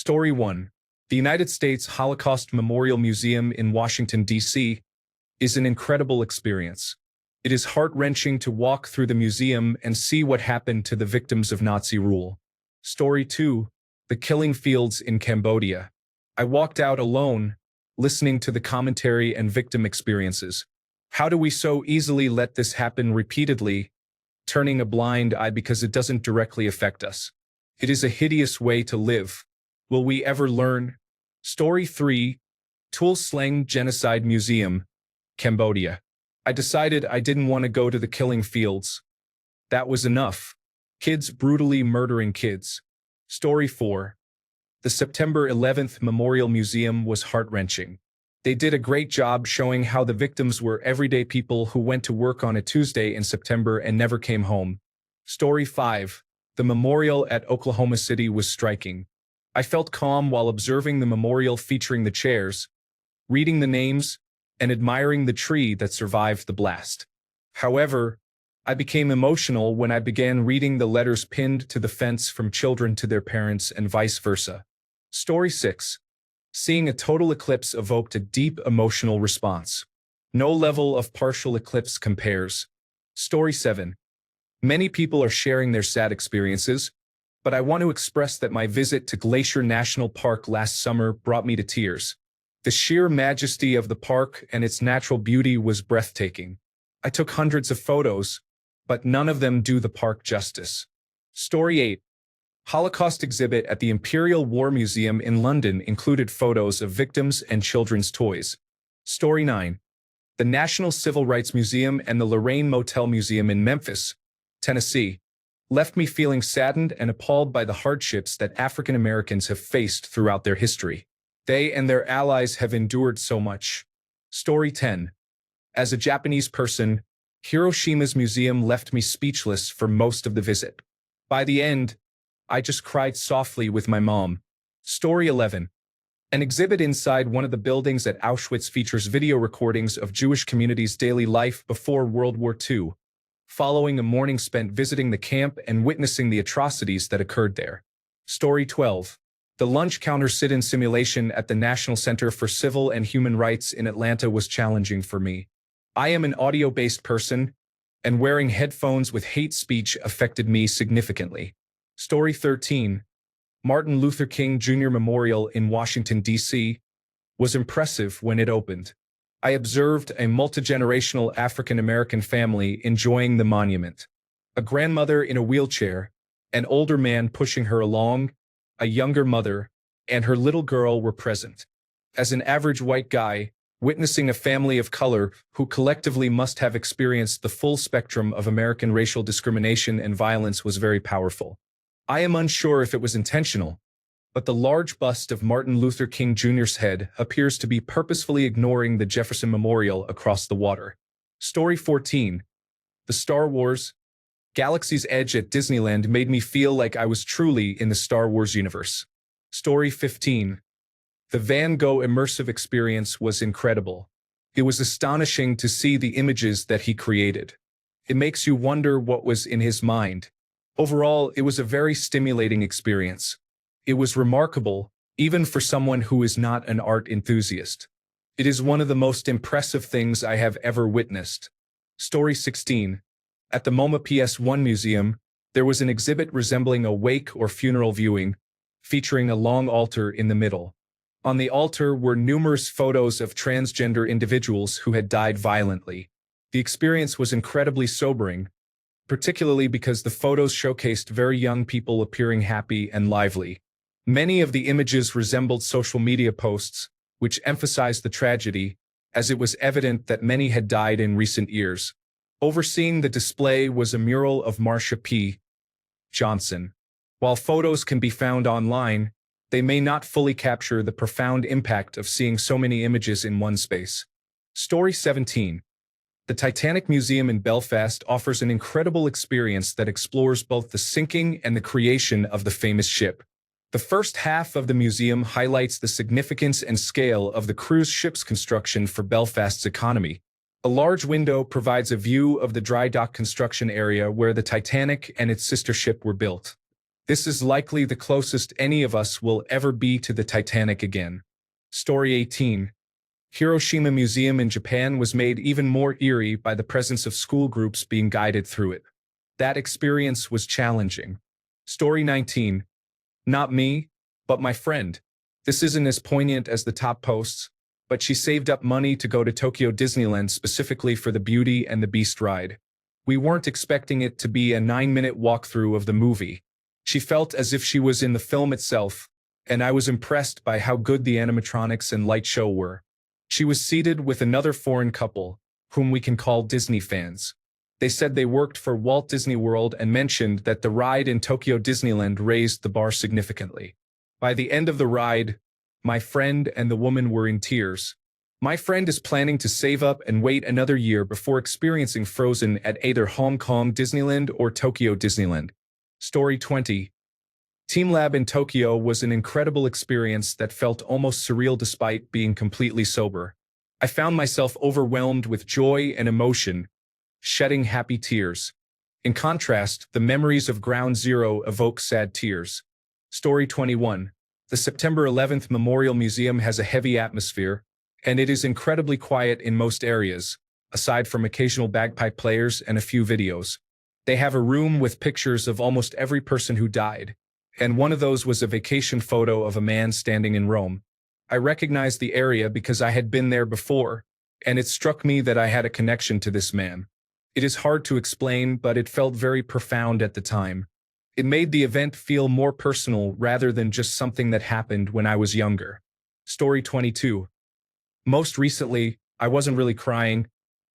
Story 1. The United States Holocaust Memorial Museum in Washington, D.C. is an incredible experience. It is heart-wrenching to walk through the museum and see what happened to the victims of Nazi rule. Story 2. The killing fields in Cambodia. I walked out alone, listening to the commentary and victim experiences. How do we so easily let this happen repeatedly, turning a blind eye because it doesn't directly affect us? It is a hideous way to live. Will we ever learn? Story 3. Tuol Sleng Genocide Museum, Cambodia. I decided I didn't want to go to the killing fields. That was enough. Kids brutally murdering kids. Story 4. The September 11th Memorial Museum was heart-wrenching. They did a great job showing how the victims were everyday people who went to work on a Tuesday in September and never came home. Story 5. The memorial at Oklahoma City was striking. I felt calm while observing the memorial featuring the chairs, reading the names, and admiring the tree that survived the blast. However, I became emotional when I began reading the letters pinned to the fence from children to their parents and vice versa. Story 6. Seeing a total eclipse evoked a deep emotional response. No level of partial eclipse compares. Story 7. Many people are sharing their sad experiences, but I want to express that my visit to Glacier National Park last summer brought me to tears. The sheer majesty of the park and its natural beauty was breathtaking. I took hundreds of photos, but none of them do the park justice. Story 8. Holocaust exhibit at the Imperial War Museum in London included photos of victims and children's toys. Story 9. The National Civil Rights Museum and the Lorraine Motel Museum in Memphis, Tennessee, left me feeling saddened and appalled by the hardships that African Americans have faced throughout their history. They and their allies have endured so much. Story 10. As a Japanese person, Hiroshima's museum left me speechless for most of the visit. By the end, I just cried softly with my mom. Story 11. An exhibit inside one of the buildings at Auschwitz features video recordings of Jewish communities' daily life before World War II, following a morning spent visiting the camp and witnessing the atrocities that occurred there. Story 12. The lunch counter sit-in simulation at the National Center for Civil and Human Rights in Atlanta was challenging for me. I am an audio-based person, and wearing headphones with hate speech affected me significantly. Story 13. Martin Luther King Jr. Memorial in Washington, D.C. was impressive when it opened. I observed a multi-generational African-American family enjoying the monument. A grandmother in a wheelchair, an older man pushing her along, a younger mother, and her little girl were present. As an average white guy, witnessing a family of color who collectively must have experienced the full spectrum of American racial discrimination and violence was very powerful. I am unsure if it was intentional, but the large bust of Martin Luther King Jr.'s head appears to be purposefully ignoring the Jefferson Memorial across the water. Story 14. The Star Wars Galaxy's Edge at Disneyland made me feel like I was truly in the Star Wars universe. Story 15. The Van Gogh immersive experience was incredible. It was astonishing to see the images that he created. It makes you wonder what was in his mind. Overall, it was a very stimulating experience. It was remarkable, even for someone who is not an art enthusiast. It is one of the most impressive things I have ever witnessed. Story 16. At the MoMA PS1 Museum, there was an exhibit resembling a wake or funeral viewing, featuring a long altar in the middle. On the altar were numerous photos of transgender individuals who had died violently. The experience was incredibly sobering, particularly because the photos showcased very young people appearing happy and lively. Many of the images resembled social media posts, which emphasized the tragedy, as it was evident that many had died in recent years. Overseeing the display was a mural of Marsha P. Johnson. While photos can be found online, they may not fully capture the profound impact of seeing so many images in one space. Story 17. The Titanic Museum in Belfast offers an incredible experience that explores both the sinking and the creation of the famous ship. The first half of the museum highlights the significance and scale of the cruise ship's construction for Belfast's economy. A large window provides a view of the dry dock construction area where the Titanic and its sister ship were built. This is likely the closest any of us will ever be to the Titanic again. Story 18. Hiroshima Museum in Japan was made even more eerie by the presence of school groups being guided through it. That experience was challenging. Story 19. Not me, but my friend. This isn't as poignant as the top posts, but she saved up money to go to Tokyo Disneyland specifically for the Beauty and the Beast ride. We weren't expecting it to be a 9-minute walkthrough of the movie. She felt as if she was in the film itself, and I was impressed by how good the animatronics and light show were. She was seated with another foreign couple, whom we can call Disney fans. They said they worked for Walt Disney World and mentioned that the ride in Tokyo Disneyland raised the bar significantly. By the end of the ride, my friend and the woman were in tears. My friend is planning to save up and wait another year before experiencing Frozen at either Hong Kong Disneyland or Tokyo Disneyland. Story 20. Team Lab in Tokyo was an incredible experience that felt almost surreal despite being completely sober. I found myself overwhelmed with joy and emotion, shedding happy tears. In contrast, the memories of Ground Zero evoke sad tears. Story 21. The September 11th Memorial Museum has a heavy atmosphere, and it is incredibly quiet in most areas, aside from occasional bagpipe players and a few videos. They have a room with pictures of almost every person who died, and one of those was a vacation photo of a man standing in Rome. I recognized the area because I had been there before, and it struck me that I had a connection to this man. It is hard to explain, but it felt very profound at the time. It made the event feel more personal rather than just something that happened when I was younger. Story 22. Most recently, I wasn't really crying,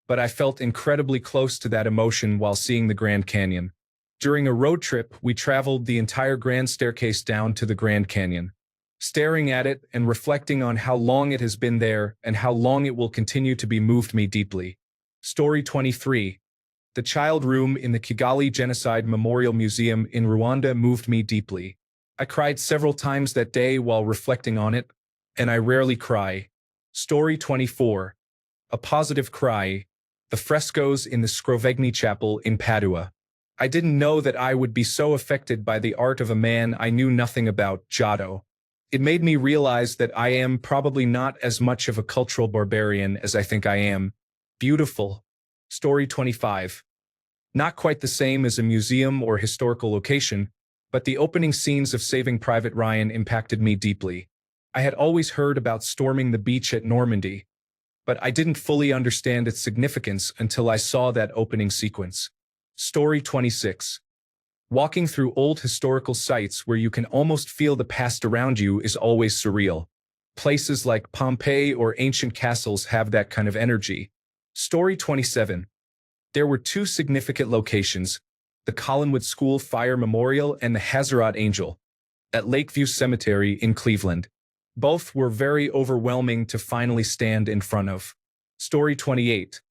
but I felt incredibly close to that emotion while seeing the Grand Canyon. During a road trip, we traveled the entire Grand Staircase down to the Grand Canyon. Staring at it and reflecting on how long it has been there and how long it will continue to be moved me deeply. Story 23. The child room in the Kigali Genocide Memorial Museum in Rwanda moved me deeply. I cried several times that day while reflecting on it, and I rarely cry. Story 24. A positive cry. The frescoes in the Scrovegni Chapel in Padua. I didn't know that I would be so affected by the art of a man I knew nothing about, Giotto. It made me realize that I am probably not as much of a cultural barbarian as I think I am. Beautiful. Story 25. Not quite the same as a museum or historical location, but the opening scenes of Saving Private Ryan impacted me deeply. I had always heard about storming the beach at Normandy, but I didn't fully understand its significance until I saw that opening sequence. Story 26. Walking through old historical sites where you can almost feel the past around you is always surreal. Places like Pompeii or ancient castles have that kind of energy. Story 27. There were two significant locations, the Collinwood School Fire Memorial and the Hazard Angel, at Lakeview Cemetery in Cleveland. Both were very overwhelming to finally stand in front of. Story 28.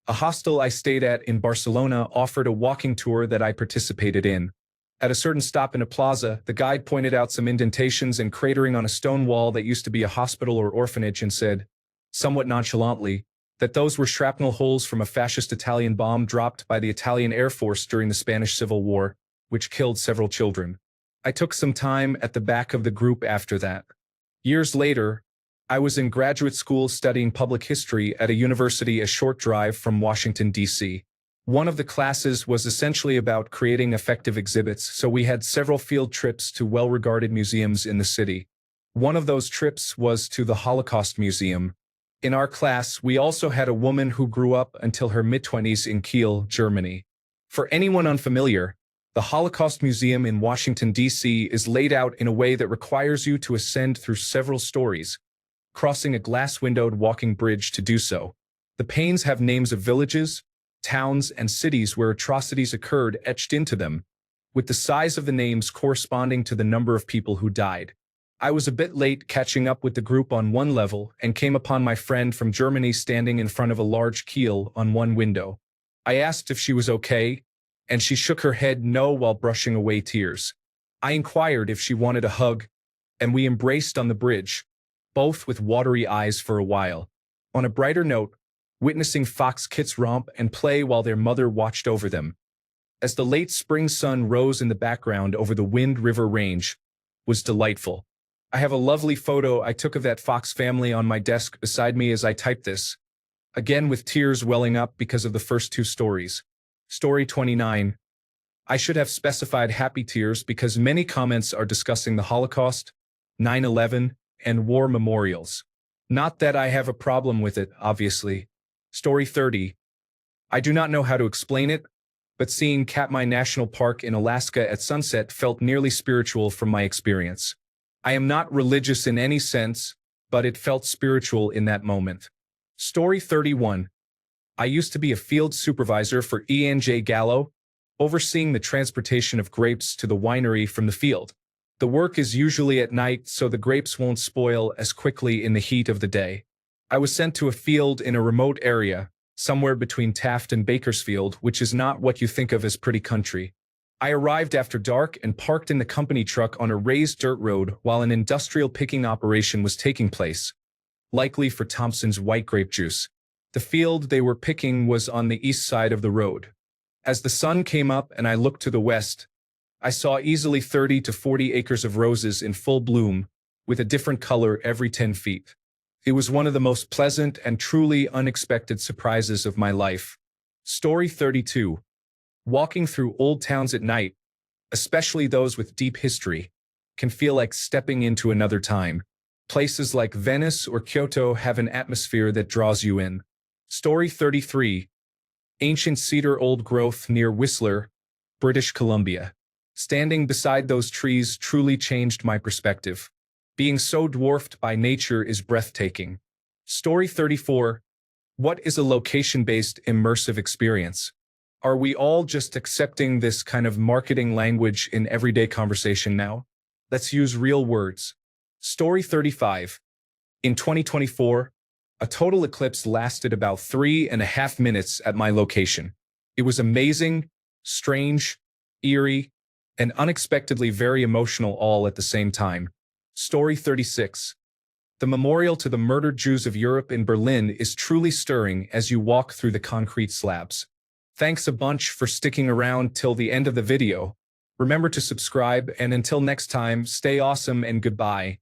A hostel I stayed at in Barcelona offered a walking tour that I participated in. At a certain stop in a plaza, the guide pointed out some indentations and cratering on a stone wall that used to be a hospital or orphanage and said, somewhat nonchalantly, that those were shrapnel holes from a fascist Italian bomb dropped by the Italian Air Force during the Spanish Civil War, which killed several children. I took some time at the back of the group after that. Years later, I was in graduate school studying public history at a university a short drive from Washington, D.C. One of the classes was essentially about creating effective exhibits, so we had several field trips to well-regarded museums in the city. One of those trips was to the Holocaust Museum. In our class, we also had a woman who grew up until her mid-20s in Kiel, Germany. For anyone unfamiliar, the Holocaust Museum in Washington, D.C. is laid out in a way that requires you to ascend through several stories, crossing a glass-windowed walking bridge to do so. The panes have names of villages, towns, and cities where atrocities occurred etched into them, with the size of the names corresponding to the number of people who died. I was a bit late catching up with the group on one level and came upon my friend from Germany standing in front of a large keel on one window. I asked if she was okay, and she shook her head no while brushing away tears. I inquired if she wanted a hug, and we embraced on the bridge, both with watery eyes for a while. On a brighter note, witnessing fox kits romp and play while their mother watched over them. as the late spring sun rose in the background over the Wind River Range, was delightful. I have a lovely photo I took of that fox family on my desk beside me as I type this, again with tears welling up because of the first two stories. Story 29. I should have specified happy tears because many comments are discussing the Holocaust, 9/11, and war memorials. Not that I have a problem with it, obviously. Story 30. I do not know how to explain it, but seeing Katmai National Park in Alaska at sunset felt nearly spiritual from my experience. I am not religious in any sense, but it felt spiritual in that moment. Story 31. I used to be a field supervisor for E&J Gallo, overseeing the transportation of grapes to the winery from the field. The work is usually at night, so the grapes won't spoil as quickly in the heat of the day. I was sent to a field in a remote area, somewhere between Taft and Bakersfield, which is not what you think of as pretty country. I arrived after dark and parked in the company truck on a raised dirt road while an industrial picking operation was taking place, likely for Thompson's white grape juice. The field they were picking was on the east side of the road. As the sun came up and I looked to the west, I saw easily 30 to 40 acres of roses in full bloom, with a different color every 10 feet. It was one of the most pleasant and truly unexpected surprises of my life. Story 32. Walking through old towns at night, especially those with deep history, can feel like stepping into another time. Places like Venice or Kyoto have an atmosphere that draws you in. Story 33. Ancient cedar old growth near Whistler, British Columbia. Standing beside those trees truly changed my perspective. Being so dwarfed by nature is breathtaking. Story 34. What is a location-based immersive experience? Are we all just accepting this kind of marketing language in everyday conversation now? Let's use real words. Story 35. In 2024, a total eclipse lasted about 3.5 minutes at my location. It was amazing, strange, eerie, and unexpectedly very emotional all at the same time. Story 36. The memorial to the murdered Jews of Europe in Berlin is truly stirring as you walk through the concrete slabs. Thanks a bunch for sticking around till the end of the video. Remember to subscribe, and until next time, stay awesome and goodbye.